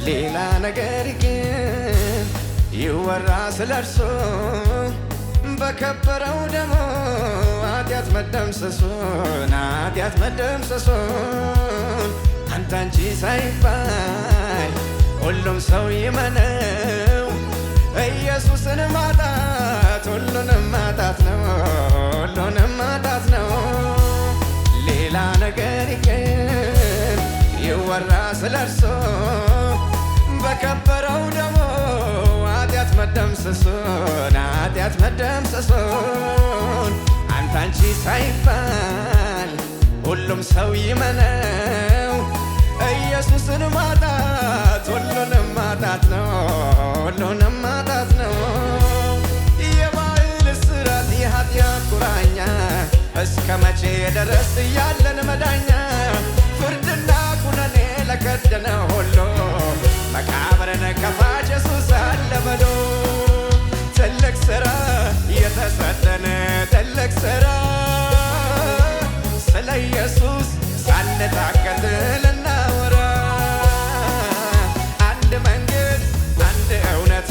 ሌላ ነገር ግን ይወራ ስለርሱ በከበረው ደሙ ኃጢአት መደምሰሱን አንተ አንቺ ሳይባል ሁሉም ሰው ይመነው ኢየሱስን ማጣት ሁሉንም ማጣት ነው ሌላ ነገር ይቅር ይወራ ስለርሱ በከበረው ደሙ ኃጢአት መደምሰሱን አንተ አንቺ ሳይባል ሁሉም ሰው ይመነው ኢየሱስን ማጣት ሁሉንም ማጣት ነው የባህል እስራት የኃጢአት ቁራኛ እስከ መቼ ድረስ ያለን መዳኛ ፍርድና ኩነኔ ለከደነ ሁሉ መቃብርን ከፋች ኢየሱስ አለ በሎ ትልቅ ሥራ የተሰጠን ትልቅ ሥራ ስለ ኢየሱስ ሳንታከት ልናወራ አንድ መንገድ አንድ እውነት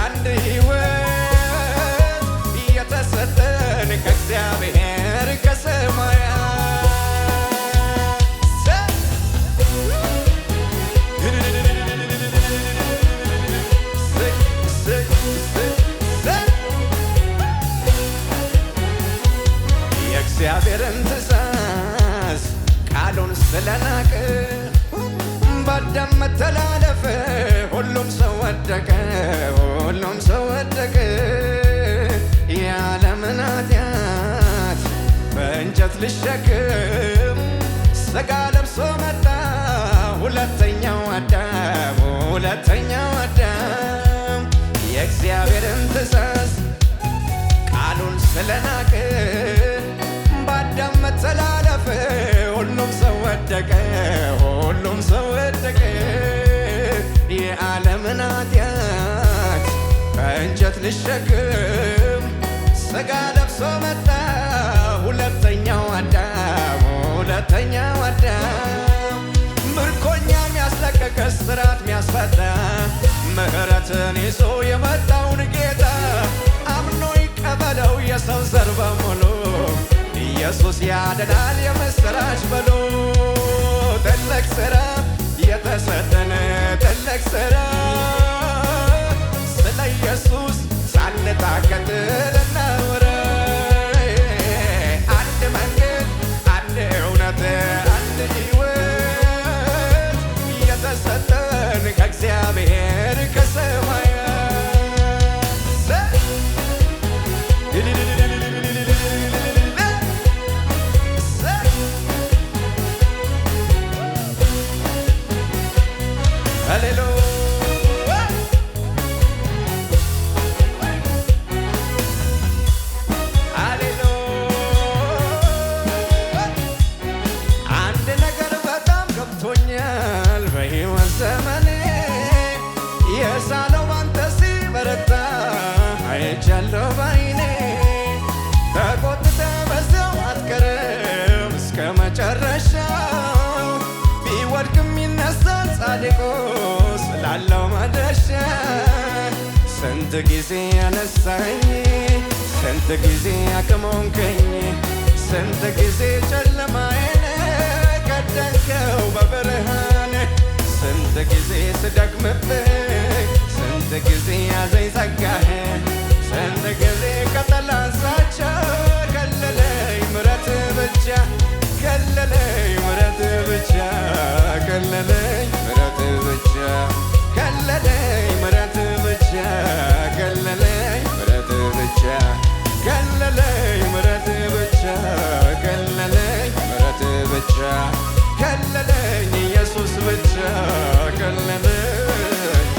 አንድ ሕይወት የተሰጠን ከእግዚአብሔር ከሰማያት የእግዚአብሔርን ትእዛዝ ቃሉን ስለናቀ በአዳም መተላለፍ ሁሉም ሰው ወደቀ የዓለምን ኃጢአት በእንጨት ልሸክም ሥጋ ለብሶ መጣ ሁለተኛው አዳም የእግዚአብሔርን ትእዛዝ ቃሉን ስለናቀ በአዳም መተላለፍ ሁሉም ሰው ወደቀ የዓለምን ኃጢአት በእንጨት ልሸክም ሥጋ ለብሶ መጣ ሁለተኛው አዳም ምርኮኛ ሚያስለቀቅ እስራት ሚያስፈታ ምሕረትን ይዞ የመጣውን ጌታ አምኖ ይቀበለው የሰው ዘር በሙሉ ኢየሱስ ያድናል የምስራች በሉ ትልቅ ሥራ የተሰጠን ትልቅ ሥራ ስለ ኢየሱስ ሳንታከት ልናወራ አንድ መንገድ አንድ እውነት አንድ ሕይወት የተሰጠን ከእግዚአብሔር ከሰማያት አንድ ነገር በጣም ገብቶኛል በሕይወት ዘመኔ የሳለው ባንተ ሲበረታ አይቻለሁ ባይኔ ተቆጥተ በዚያው አትቀርም እስከ መጨረሻው ቢወድቅም ይነሳል ጻድቁ ስላለው መድረሻ ስንት ጊዜ ያነሳኝ ስንት ጊዜ አቅሞንከኝ ስንት ጊዜ ጨለማዬን ቀደንከው በብርሃን ስንት ጊዜ ስደክምብህ ስንት ጊዜ ያዘኝ ጸጋህ ስንት ጊዜ ከጠላት ዛቻ ከለለኝ ምሕረት ብቻ ከለለኝ ምሕረት ብቻ ከለለኝ ምሕረት ብቻ ከለለኝ ምሕረት ብቻ ከለለኝ ምሕረት ብቻ ከለለኝ ምሕረት ብቻ ከለለኝ ምሕረት ብቻ ከለለኝ ኢየሱስ ብቻ ከለለኝ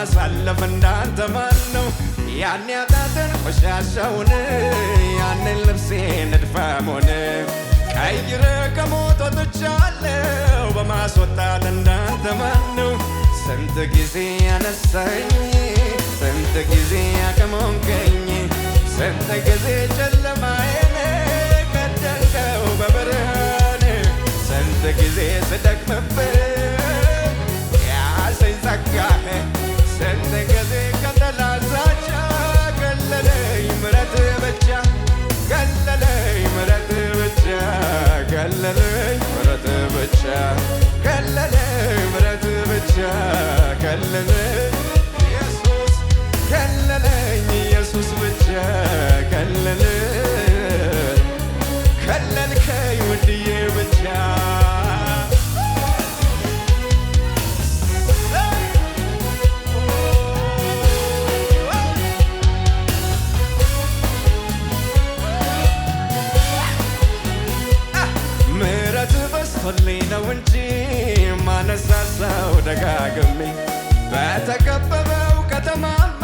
ማሳለፍ እንዳንተ ማን ነው? ያን ያጣትን ቆሻሻውን ያንን ልብሴን እድፋሙን ቀይረ ከሞት ወጥቻለሁ በማስወጣት እንዳንተ ማን ነው? ስንት ጊዜ ያነሳኝ ስንት ጊዜ ያከሞንከኝ ስንት ጊዜ ጨለማዬን ቀደልከው በብርሃን ስንት ጊዜ ስደክምብህ ያዘኝ ጸጋህ ስንት ጊዜ ከጠላት ዛቻ ገለለኝ ምሕረትህ ብቻ ገለለኝ ምሕረትህ ብቻ ገለለኝ ምሕረትህ ብቻ ገለለኝ ምሕረትህ ብቻ ገለለኝ ኢየሱስ ገለለኝ ኢየሱስ ብቻ ገለለኝ ገለልከኝ ውድዬ ብቻ በስቶልኝ ነው እንጂ ማነሳሳው ደጋግሜ በተከበበው ከተማማ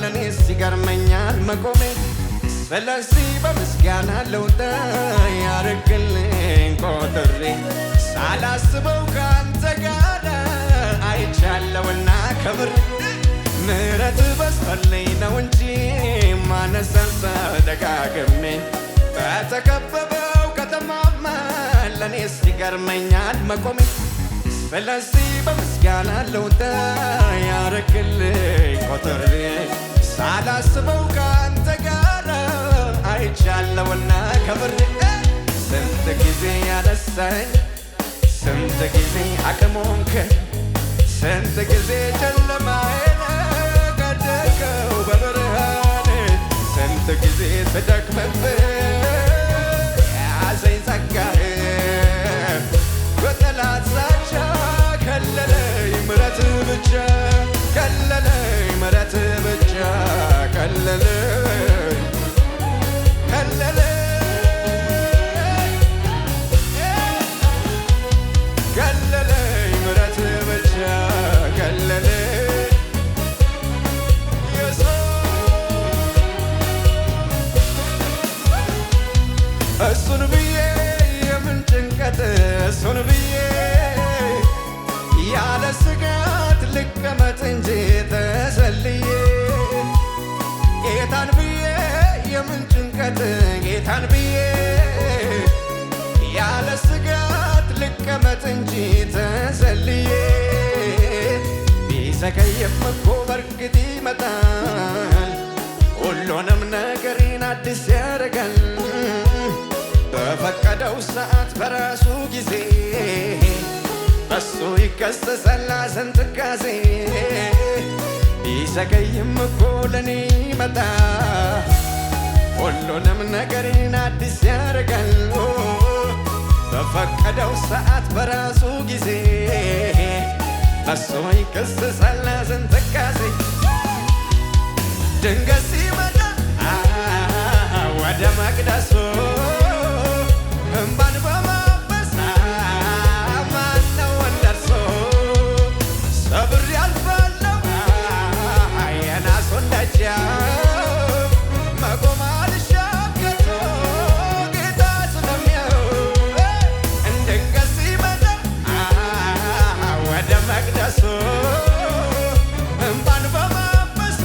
ለኔስ ይገርመኛል መቆሜ ስለዚህ በምስጋና ልውጣ ያርግልኝ ቆጥሬ ሳላስበው ከአንተ ጋር አይቻለውና ክብር ምሕረት በስቶልኝ ነው እንጂ ማነሳሳው ደጋግሜ በተከበበው ከተማማ ለኔስ ይገርመኛል መቆሜ ስለዚህ በምስጋና ልውጣ ያርግልኝ ቆጥሬ ሳላስበው ከአንተ ጋር አይቻለውና ከብሬ ስንት ጊዜ ያነሳኝ ስንት ጊዜ አቅሞንከኝ ስንት ጊዜ ጨለማዬን ቀደድከው በብርሃን ስንት ጊዜ ስደክምብህ ያዘኝ ጸጋህ በጠላት ዛቻ ከለለኝ ምሕረትህ ብቻ ከለለኝ ምሕረትህ ብቻ ከለለኝ ከለለኝ ከለለኝ ምሕረትህ ብቻ ከለለኝ እሱን ብዬ የምን ጭንቀት እሱን ብዬ ያለ ስጋት ልቀመጥ እንጂ ተሰልዬ ጌታን ብዬ የምን ጭንቀት ጌታን ብዬ ያለ ስጋት ልቀመጥ እንጂ ተሰልዬ ቢዘገይም እኮ በርግጥ ይመጣል ሁሉንም ነገሬን አዲስ ያደርጋል በፈቀደው ሰዓት በራሱ ጊዜ በሱ ይከሰሳል ሐዘን ትካዜ ቢዘገይም እኮ ለኔ ይመጣ ሁሉንም ነገሬን አዲስ ያደርጋል በፈቀደው ሰዓት በራሱ ጊዜ በሱ ይከሰሳል ሐዘን ትካዜ ድንገት ሲመጣ ወደ መቅደሱ እንባን በማበስ ማነው እንደርሱ ሰብሬ አልፋለሁ የናሱን ደጃፍ መቆም አልሻም ከቶ ጌታ ስለሚያየው ድንገት ሲመጣ ወደ መቅደሱ እንባን በማበስ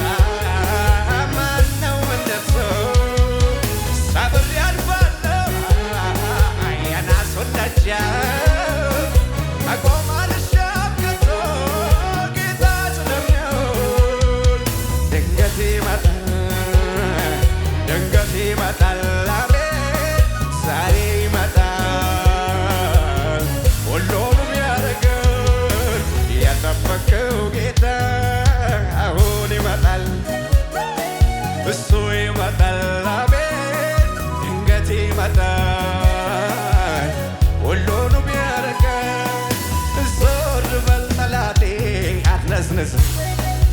ማነው እንደርሱ ሰብሬ አልፋለሁ የናሱን ደጃፍ መቆም አልሻም ከቶ ጌታ ስለሚያየው ድንገት ይመጣል አቤት ዛሬ ይመጣል ሁሉንም ያደርጋል የጠበቀው ጌታ አሁን ይመጣል እሱ ይመጣል አቤት ድንገት ይመጣል ሁሉንም ያደርጋል ዞር በል ጠላቴ አትነስንስ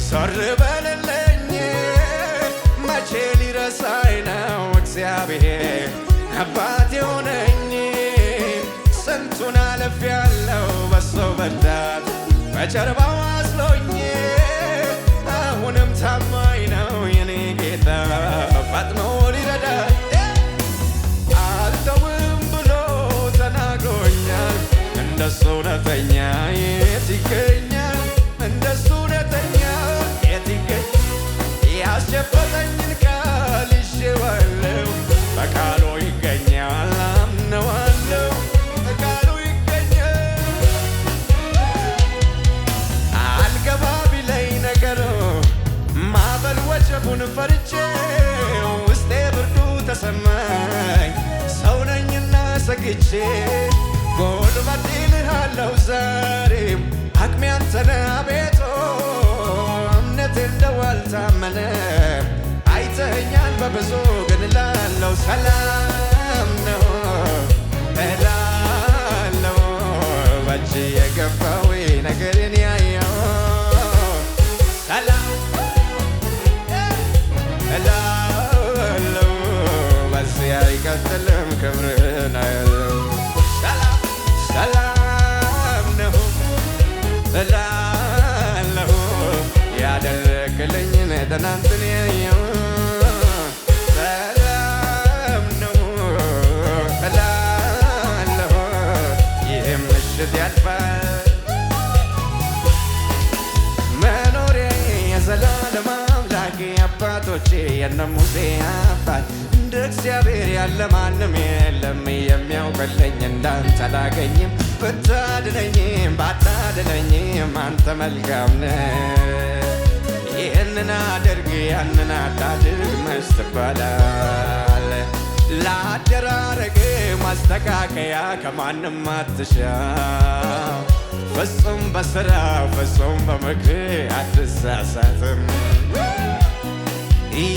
ዞር በልልኝ መቼ ሊረሳኝ ነው እግዚአብሔር አባት የሆነኝ ስንቱን አልፌያለሁ በሱ ብርታት በጀርባው አዝሎኝ እንደሱ እውነተኛ የት ይገኛል? እንደሱ እውነተኛ የት ይገኛል? ያስጨበጠኝን ቃል ይዤዋለሁ። በቃሉ ይገኛል አምነዋለሁ። በቃሉ ይገኛል። አልገባ ቢለኝ ነገሩ ማዕበል ወጀቡን ፈርቼ ውስጤ ብርዱ ተሰማኝ። ሰው ነኝና ሰግቼ ጉልበቴ እልሃለሁ ዛሬም አቅሜ አንተ ነህ አቤቱ። እምነቴ እንደው አልታመነም። አይተኸኛል በብዙ ግን እላለሁ ሰላም ነው እላለሁ። በእጅ የገባው ነገርን ያየው ሰላም እላለሁ። በዚህ አይቀጥልም ክብርን አያለው። ሰላም ነው እላለሁ። ያደረግልኝን ትናንትን ያየው ሰላም ነው እላለሁ። ይህም ምሽት ያልፋል። መኖሬ የዘላለም አምላኬ አባቶቼ የነ ሙሴ አባት እንደ እግዚአብሔር ያለ ማንም የለም። የሚያውቅልኝ እንዳንተ አላገኝም። ብታድነኝም ባታድነኝም አንተ መልካም ነህ። ይህንን አድርግ ያንን አታድርግ መች ትባላለህ? ለአደራረግ ማስተካከያ ከማንም አትሻ። ፍጹም በሥራ ፍጹም በምክር አትሳሳትም።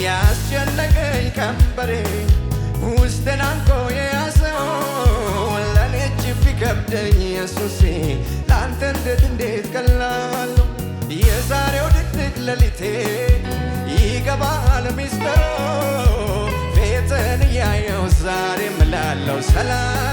ያስጨነቀኝ ቀንበሬ ውስጤን አንቆ የያዘው ለእኔ እጅግ ቢከብደኝ ኢየሱሴ ለአንተ እንዴት ቀላል ነው። የዛሬው ድቅድቅ ሌሊቴ ይገባል ሚስጥሩ ፊትህን እያየው ዛሬ እምላለሁ ሰላም